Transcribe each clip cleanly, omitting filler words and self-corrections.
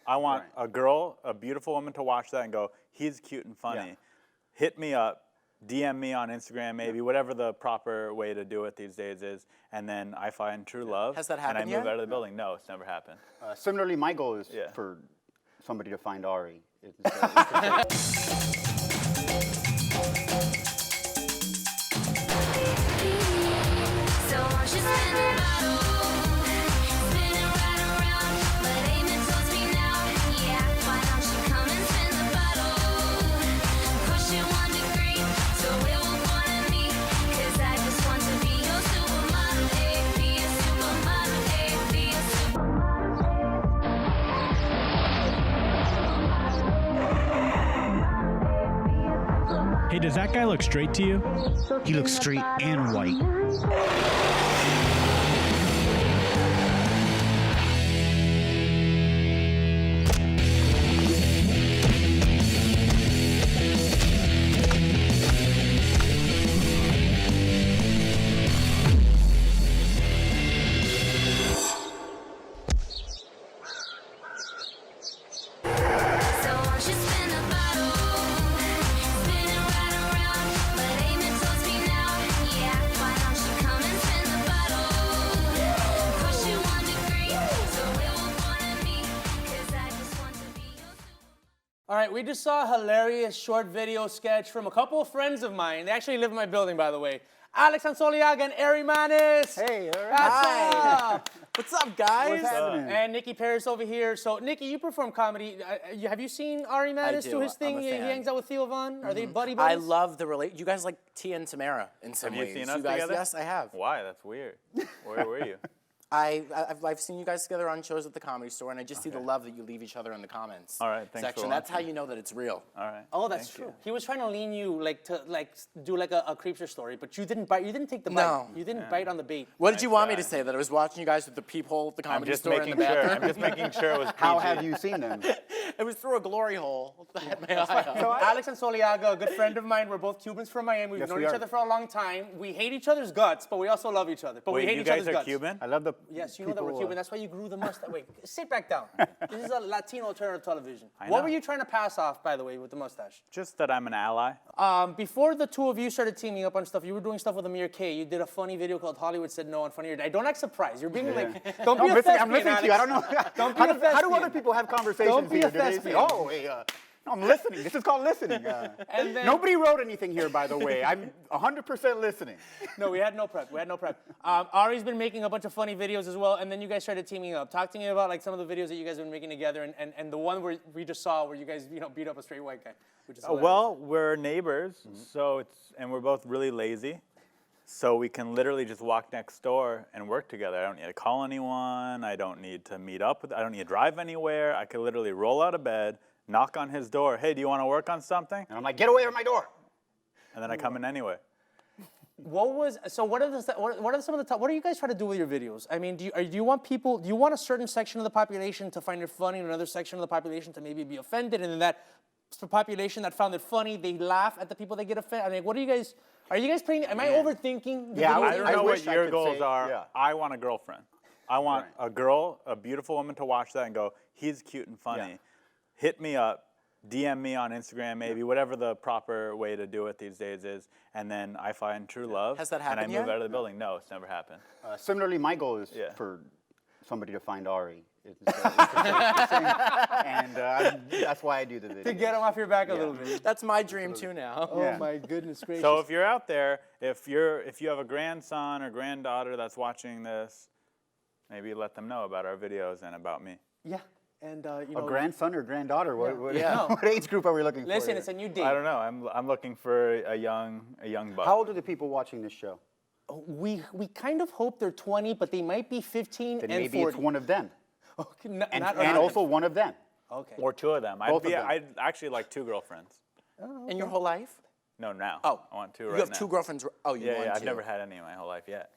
I want a girl, a beautiful woman to watch that and go, he's cute and funny. Yeah. Hit me up, DM me on Instagram maybe, whatever the proper way to do it these days is, and then I find true love. Has that happened and I move out of the building. No, it's never happened. Similarly, my goal is for somebody to find Ari. Hey, does that guy look straight to you? He looks straight and white. All right, we just saw a hilarious short video sketch from a couple of friends of mine. They actually live in my building, by the way. Ansoleaga and Ari Mannis. Hey, all right. Hi. What's up, guys? What's happening? And Nikki Paris over here. So, Nikki, you perform comedy. Have you seen Ari Mannis do his thing? I'm a He fan. hangs out with Theo Von. Are they buddy I buddies? love the You guys like Tia and Tamara in some ways. Have you seen us guys, together? Yes, I have. Why? That's weird. Where were you? I've seen you guys together on shows at the Comedy Store, and I just see the love that you leave each other in the comments All right, thanks section. for That's how watching. you know that it's real. All right. Oh, that's true. He was trying to lean you to do a creepster story, but you didn't bite. You didn't take the bite. No. You didn't bite on the bait. What did you want me guy. to say? That I was watching you guys with the peephole at the I'm Comedy just Store in the making sure. bathroom? I'm just making sure it was PG. How have you seen them? It was through a glory hole. I had my eye on. So Alex Ansoleaga, a good friend of mine, we're both Cubans from Miami. We've Yes, known we each are. other for a long time. We hate each other's guts, but we also love each other. But we Wait, hate you each other's guys are guts. Cuban? I love the Yes, you know that people, we're Cuban. That's why you grew the mustache. Wait, sit back down. This is a Latino alternative television. I What know. were you trying to pass off, by the way, with the mustache? Just that I'm an ally. Before the two of you started teaming up on stuff, you were doing stuff with Amir K. You did a funny video called Hollywood Said No on Funny or Die. Don't act surprised. You're being like, don't be a thespian, I'm listening to you. I don't know. Don't be a How do thespian. other people have conversations Don't be here? a Do they say, thespian. oh, hey, no, I'm listening. This is called listening. And then- Nobody wrote anything here, by the way. I'm 100% listening. No, we had no prep. We had no prep. Ari's been making a bunch of funny videos as well, and then you guys started teaming up. Talk to me about like some of the videos that you guys have been making together, and the one where we just saw where you guys beat up a straight white guy, which is hilarious. Well, we're neighbors, and we're both really lazy. So we can literally just walk next door and work together. I don't need to call anyone. I don't need to meet up I don't need to drive anywhere. I could literally roll out of bed, knock on his door. Hey, do you want to work on something? And I'm like, get away from my door. And then I come in anyway. What are some of the top? What do you guys try to do with your videos? I mean, do you want people? Do you want a certain section of the population to find it funny, and another section of the population to maybe be offended, and then that population that found it funny, they laugh at the people that get offended? I mean, what are you guys? Are you guys playing? Am I overthinking? The Yeah, videos? I don't know wish what I your could goals say, are. yeah. I want a girlfriend. I want Right. a girl, a beautiful woman to watch that and go, he's cute and funny. Yeah. Hit me up, DM me on Instagram maybe, whatever the proper way to do it these days is, and then I find true love. Has that and I happened move yet? out of the building. No, it's never happened. Similarly, my goal is Yeah. for somebody to find Ari. And that's why I do the video. To get them off your back a little bit. That's my dream too now. Oh my goodness gracious! So if you're out there, if you have a grandson or granddaughter that's watching this, maybe let them know about our videos and about me. yeah, and you A know, grandson or granddaughter? What, Yeah. what age group are we looking for? listen, here? it's a new date. I don't know. I'm looking for a young buck. How old are the people watching this show? We kind of hope they're 20, but they might be 15 Then and maybe 40. it's one of them. Okay, And also one of them. okay. Or two of them. Both of them. I'd actually like two girlfriends. In your whole life? No, now. Oh. I want two You right have now. two girlfriends. Oh, you Yeah, want yeah. I've two. never had any in my whole life yet.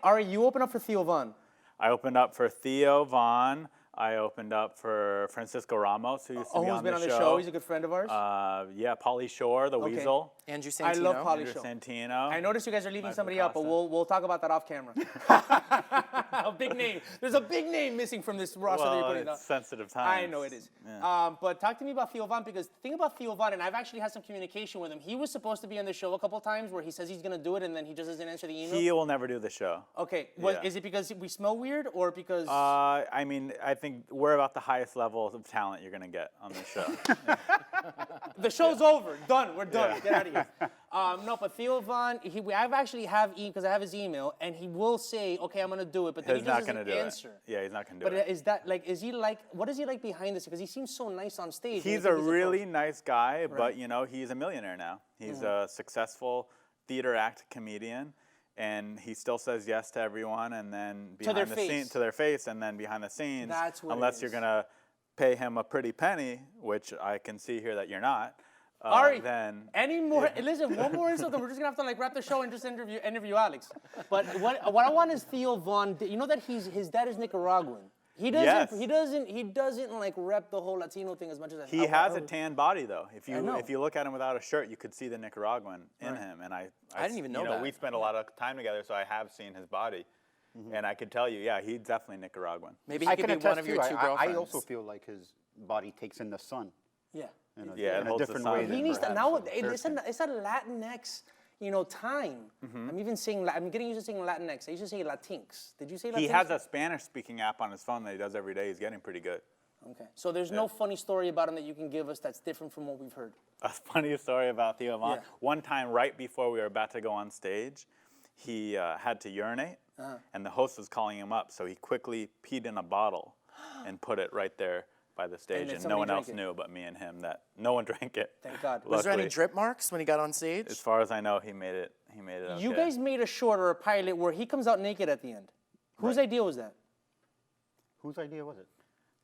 Ari, you open up for Theo Von. I opened up for Theo Von. I opened up for Francisco Ramos, who used to be Who's on been the on show. the show? He's a good friend of ours. Yeah, Pauly Shore, the Weasel. Andrew I Santino. love Pauly Andrew Shore. Santino. I noticed you guys are leaving somebody out, but Costa. we'll talk about that off camera. A big name. There's a big name missing from this roster that you're putting it's out. sensitive times. I know it is. Yeah. But talk to me about Theo Von, because the thing about Theo Von, and I've actually had some communication with him. He was supposed to be on the show a couple times where he says he's going to do it and then he just doesn't answer the email. He will never do the show. Okay. Yeah. Is it because we smell weird or because... I mean, I think we're about the highest level of talent you're going to get on this show. The show's over. Done. We're done. Yeah. Get out of here. No, but Theo Von, I've actually because I have his email, and he will say, okay, I'm going to do it, but then He's he not doesn't going to do answer. it. Yeah, he's not going to do But it. is that what is he like behind this? Because he seems so nice on stage. and you He's think a really coach. nice guy, but he's a millionaire now. He's a successful theater act comedian, and he still says yes to everyone, and then behind their the face. scene, to their face, and then behind the scenes, That's what it unless you're is. gonna pay him a pretty penny, which I can see here that you're not. Ari, then any more? Listen, one more insult, and we're just gonna have to wrap the show and just interview Alex. But what I want is Theo Von. You know that his dad is Nicaraguan. He doesn't. Yes. He doesn't rep the whole Latino thing as much as he has a tan body though. If know. you look at him without a shirt, you could see the Nicaraguan in him. And I didn't even know that. We spent a lot of time together, so I have seen his body, and I could tell you, yeah, he's definitely Nicaraguan. Maybe I he could can be one attest of your too. two I girlfriends. also feel like his body takes in the sun. Yeah. In a, Yeah, it in a holds the different sun. way. He than He needs to perhaps now. a fair skin. It's a Latinx, time. I'm even saying. I'm getting used to saying Latinx. I used to say Latinx. Did you say Latinx? He has a Spanish-speaking app on his phone that he does every day. He's getting pretty good. Okay. So there's no funny story about him that you can give us that's different from what we've heard. A funny story about Theo Von. Yeah. One time, right before we were about to go on stage, he had to urinate, and the host was calling him up, so he quickly peed in a bottle and put it right there by the stage, then and no one somebody else drank it. knew but me and him that no one drank it. Thank God. Was there any Luckily, drip marks when he got on stage? as far as I know, he made it. He made it. You okay. guys made a short or a pilot where he comes out naked at the end. Whose idea was that? Whose idea was it?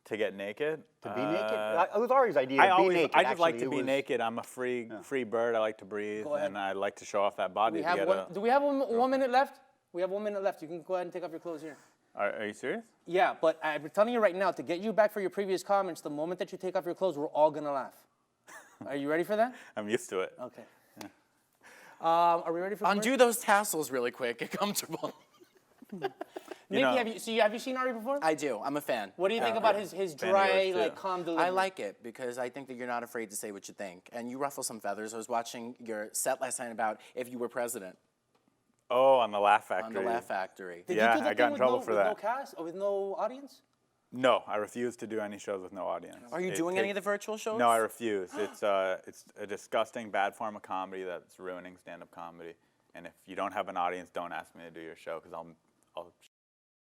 to get naked. To be naked? It was Ari's idea. I be naked, I just like actually. to be It was- naked. I'm a free bird. I like to breathe, Go ahead. and I like to show off that body. Do we have one minute left? We have 1 minute left. You can go ahead and take off your clothes here. Are you serious? Yeah, but I'm telling you right now, to get you back for your previous comments, the moment that you take off your clothes, we're all gonna laugh. Are you ready for that? I'm used to it. Okay. Are we ready for Undo those tassels really quick. Get comfortable. Nikki, know- have you seen Ari before? I do. I'm a fan. What do you think about his Fan of dry, yours, too. like calm delivery? I like it because I think that you're not afraid to say what you think. And you ruffle some feathers. I was watching your set last night about if you were president Oh, on the Laugh on Factory. the Laugh Factory. Did Yeah, you do the I got thing in with trouble no, for with that. no cast or with no audience? No, I refuse to do any shows with no audience. Are you It doing any of the takes- virtual shows? No, I refuse. It's a disgusting, bad form of comedy that's ruining stand-up comedy. And if you don't have an audience, don't ask me to do your show because I'll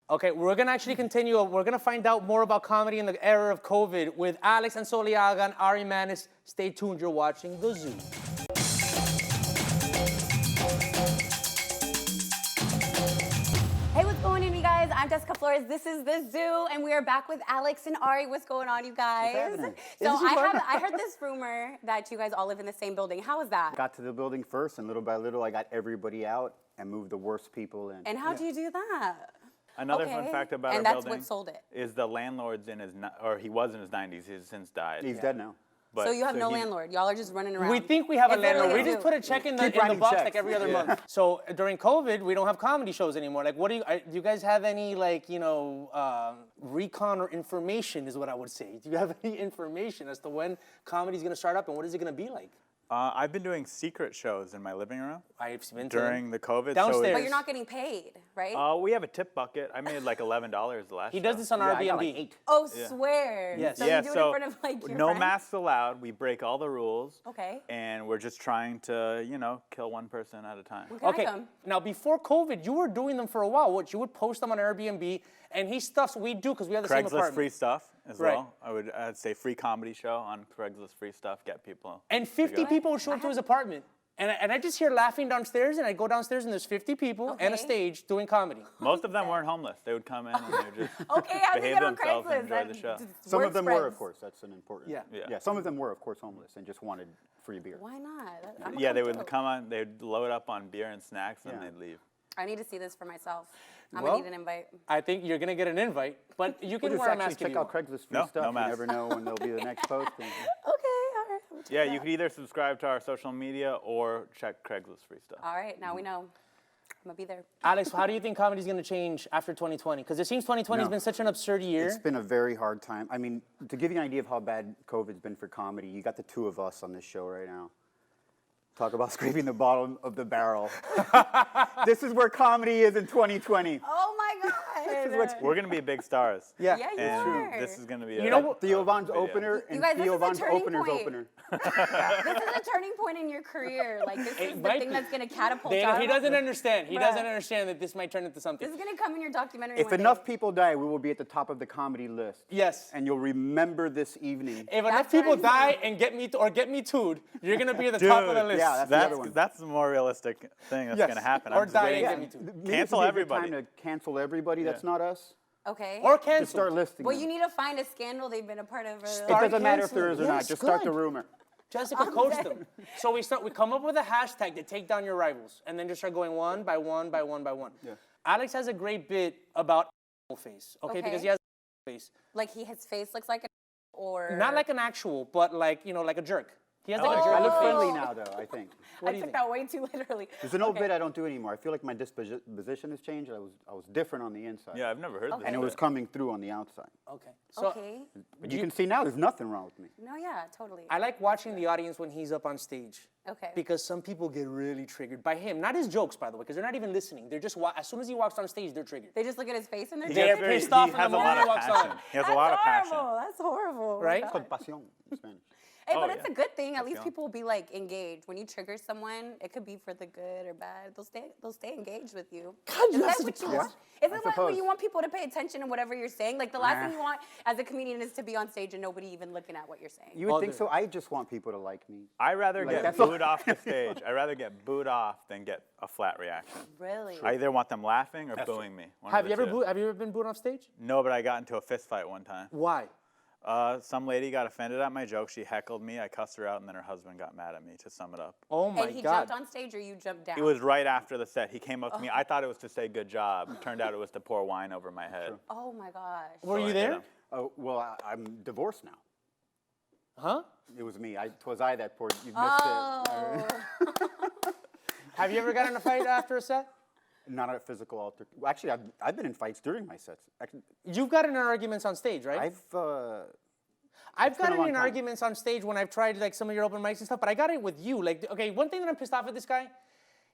Okay, we're gonna actually continue. We're gonna find out more about comedy in the era of COVID with Alex Ansoleaga and Ari Mannis. Stay tuned. You're watching The Zoo. Hey, what's going on, you guys? I'm Jessica Flores. This is The Zoo, and we are back with Alex and Ari. What's going on, you guys? happening? So This is fun. I heard this rumor that you guys all live in the same building. How is that? Got to the building first, and little by little, I got everybody out and moved the worst people in. And how do you do that? Another fun Okay. fact about And our that's building what sold it. is the landlord's in his, or he was in his 90s. He's since died. He's dead now. But, So you have no he- landlord. Y'all are just running around. We think we have a It's literally landlord. We a just zoo. put a check in the Keep writing box checks. like every other month. So during COVID, we don't have comedy shows anymore. Like, what do you guys have any recon or information? Is what I would say. Do you have any information as to when comedy's gonna start up and what is it gonna be like? I've been doing secret shows in my living room I've been to during the COVID. Downstairs. But you're not getting paid, right? We have a tip bucket. I made like $11 the last He does show. this on Yeah, I Airbnb. got like 8. Oh, swear. Yes. So Yeah, you do it so in front of like your no friends? masks allowed. We break all the rules. Okay. And we're just trying to, kill one person at a time. When can Okay. I come? Now, before COVID, you were doing them for a while. What you would post them on Airbnb, and he stuffs. We do because we have the same Craigslist apartment. free stuff as Right. well. I'd say free comedy show on Craigslist free stuff. Get people. And 50 people would show up to his apartment. And I just hear laughing downstairs, and I go downstairs, and there's 50 people and a Okay. stage doing comedy. Most of them weren't homeless. They would come in and they would just Okay, how did you behave get on themselves and Craigslist? enjoy the show. Some Word of them were, spreads. of course. That's an important. Yeah. Yeah. Some of them were, of course, homeless and just wanted free beer. Why not? I'm Yeah, they would comfortable. come on. They'd load up on beer and snacks, and Yeah. they'd leave. I need to see this for myself. I'm Well, gonna need an invite. I think you're gonna get an invite, but you can We'll just wear a actually mask if check you out want. Craigslist free No, stuff. no You mask. never know when there'll be the next post. Okay, all right. We'll check Yeah, it you out. could either subscribe to our social media or check Craigslist free stuff. All right, now we know. gonna be there. Alex, how do you think comedy's gonna change after 2020? Because it seems 2020 has No. been such an absurd year. It's been a very hard time. I mean, to give you an idea of how bad COVID's been for comedy, you got the two of us on this show right now. Talk about scraping the bottom of the barrel. This is where comedy is in 2020. Oh my God. We're gonna be big stars. Yeah. Yeah, you And are. this is gonna be You know what- Theo Von's video. opener and guys, this Theo is a Von's turning opener's point. opener. This is a turning point in your career. Like, this is the might thing be. that's gonna catapult Dana, out. he doesn't understand. He Bruh. doesn't understand that this might turn into something. This is gonna come in your documentary If one enough day. people die, we will be at the top of the comedy list. Yes. And you'll remember this evening. If enough That's what people I'm die saying. and get me too'd, you're gonna be at the top of the Dude, list. yeah, that's the other one. That's the more realistic thing that's Yes. gonna happen. Or I'm just die waiting. and get me too'd. Maybe Cancel this would be a good everybody. time to cancel everybody that's not us. Okay. Or Just cancel. start listing Well, them. you need to find a scandal they've been a part of. It Start doesn't matter if there is or canceling. not. Yes, Just start the good. rumor. Jessica coached them. So we come up with a hashtag to take down your rivals, and then just start going one by one by one by one. Yeah. Alex has a great bit about face, okay? Because Okay. he has face. Like his face looks like an or Not like an actual, but like, like a jerk. He has like a like jerk I look Oh. face. friendly now, though, I think. What I do you took think? that way too literally. There's an old bit I don't do anymore. I feel like my disposition has changed. I was different on the inside. Yeah, I've never heard this. And it was coming through on the outside. Okay. So Okay. But you can see now there's nothing wrong with me. No, yeah, totally. I like watching the audience when he's up on stage. Okay. Because some people get really triggered by him. Not his jokes, by the way, because they're not even listening. They're just, as soon as he walks on stage, they're triggered. They just look at his face and they're They're triggered? pissed off He in has the a moment lot he of walks passion. on. He has a That's lot of passion. horrible. That's horrible. Right? It's called pasión in Spanish. Hey, Oh, but it's yeah. a good thing. At least Pasión. people will be like engaged. When you trigger someone, it could be for the good or bad. They'll stay engaged with you. God, Isn't that's that what such you a- want? Isn't I that what suppose. you want people to pay attention to whatever you're saying? Like the last Nah. thing you want as a comedian is to be on stage and nobody even looking at what you're saying. You would think Other. so. I just want people to like me. I rather Like, get that's all- booed off the stage. I rather get booed off than get a flat reaction. Really? I either want them laughing or booing me. One of Have the you ever two. have you ever been booed off stage? No, but I got into a fist fight one time. Why? Some lady got offended at my joke. She heckled me. I cussed her out, and then her husband got mad at me. To sum it up, Oh my and he God. jumped on stage or you jumped down? it was right after the set. He came up to me. I thought it was to say good job. Turned out it was to pour wine over my head. Oh my gosh. Were So I you hit there? him. Oh, well, I'm divorced now. Huh? It was me. It was I that poured. You missed Oh. Have you ever gotten in a fight after a set? it. Not a physical alter. Well, actually, I've been in fights during my sets. Actually, You've gotten in arguments on stage, right? I've I've been a gotten long in time. arguments on stage when I've tried like some of your open mics and stuff, but I got it with you. Like, okay, one thing that I'm pissed off at this guy,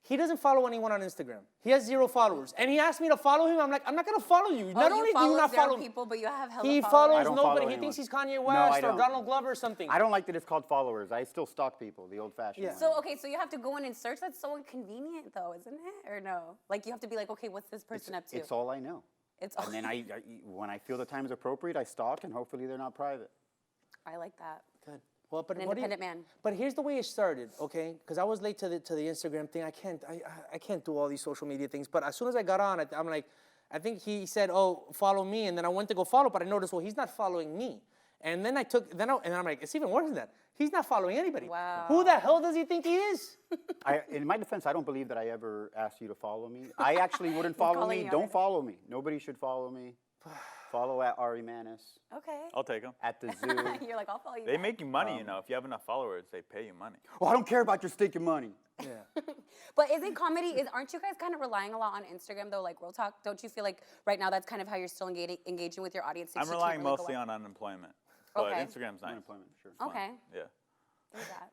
he doesn't follow anyone on Instagram. He has 0 followers. And he asked me to follow him. I'm like, I'm not gonna follow you. Not only do you not follow me, people, but you have hella he followers. follows I don't nobody. follow He thinks he's Kanye No, I West or don't. Donald Glover or something. I don't like that it's called followers. I still stalk people, the old-fashioned Yeah. way. So okay, so you have to go in and search. That's so inconvenient, though, isn't it? Or no? Like you have to be like, okay, what's this person up to? It's all I know. It's all. And then when I feel the time is appropriate, I stalk, and hopefully they're not private. I like that. Good. Well, but An what do you- independent man. But here's the way it started, okay? Because I was late to the Instagram thing. I can't do all these social media things. But as soon as I got on, I'm like, I think he said, "Oh, follow me," and then I went to go follow, but I noticed, well, he's not following me. And then and I'm like, it's even worse than that. He's not following anybody. Wow. Who the hell does he think he is? In my defense, I don't believe that I ever asked you to follow me. I actually wouldn't follow calling me. you Don't out. follow me. Nobody should follow me. Follow at Ari Mannis, Okay. I'll take them. at the zoo. You're like, I'll follow you. They back. make you money, you know. If you have enough followers, they pay you money. Oh, I don't care about your stinking money. Yeah. But isn't comedy? Aren't you guys kind of relying a lot on Instagram though? Like real talk. Don't you feel like right now that's kind of how you're still engaging with your audience? since I'm you can't relying really go mostly out? on unemployment. But Okay. Instagram's nice. Unemployment, sure. Okay. Yeah. There's that.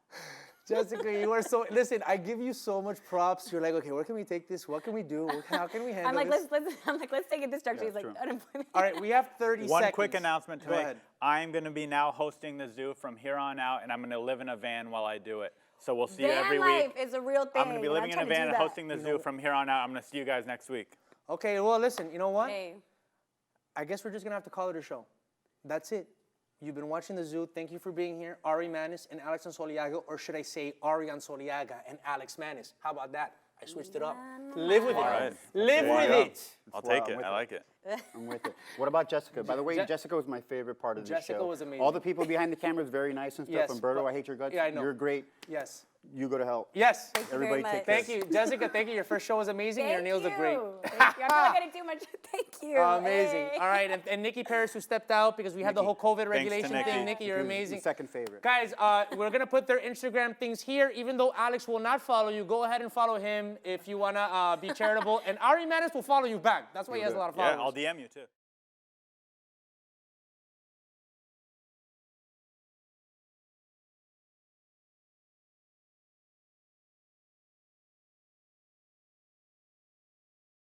Jessica, you are so. Listen, I give you so much props. You're like, okay, where can we take this? What can we do? How can we handle I'm like, this? let's take it this direction. Yeah, He's like, true. unemployment. All right, we have 30 One seconds. quick announcement to Go make. ahead. I'm going to be now hosting the zoo from here on out, and I'm going to live in a van while I do it. So we'll see you Van every life week. is a real thing. I'm going to be living in a van and hosting the. the zoo from here on out. I'm going to see you guys next week. Okay, well, listen, you know what? Hey. I guess we're just gonna have to call it a show. That's it. You've been watching the zoo. Thank you for being here. Ari Mannis and Alex Ansoleaga, or should I say Ari Ansoleaga and Alex Mannis? How about that? I switched it up. Live with it. All right. Live There you with go. it. I'll Well, take it. with I it. like it. I'm with it. What about Jessica? By the way, Je- Jessica was my favorite part of the show. Jessica was amazing. All the people behind the cameras, very nice and stuff. Yes, Umberto, but- I hate your guts. Yeah, I know. You're great. Yes. You go to hell. Yes. Thank you Everybody very take much. care. Thank you, Jessica. Thank you. Your first show was amazing. Your nails look great. Thank you. I feel like I didn't do much. Thank you. Amazing. Hey. All right, and Nikki Paris, who stepped out because we had the whole COVID regulation Nikki. thing. Nikki, you're Who's amazing. the second favorite. Guys, we're gonna put their Instagram things here. Even though Alex will not follow you, go ahead and follow him if you wanna be charitable. And Ari Mannis will follow you back. That's why he has a lot of Yeah, followers. I'll DM you too.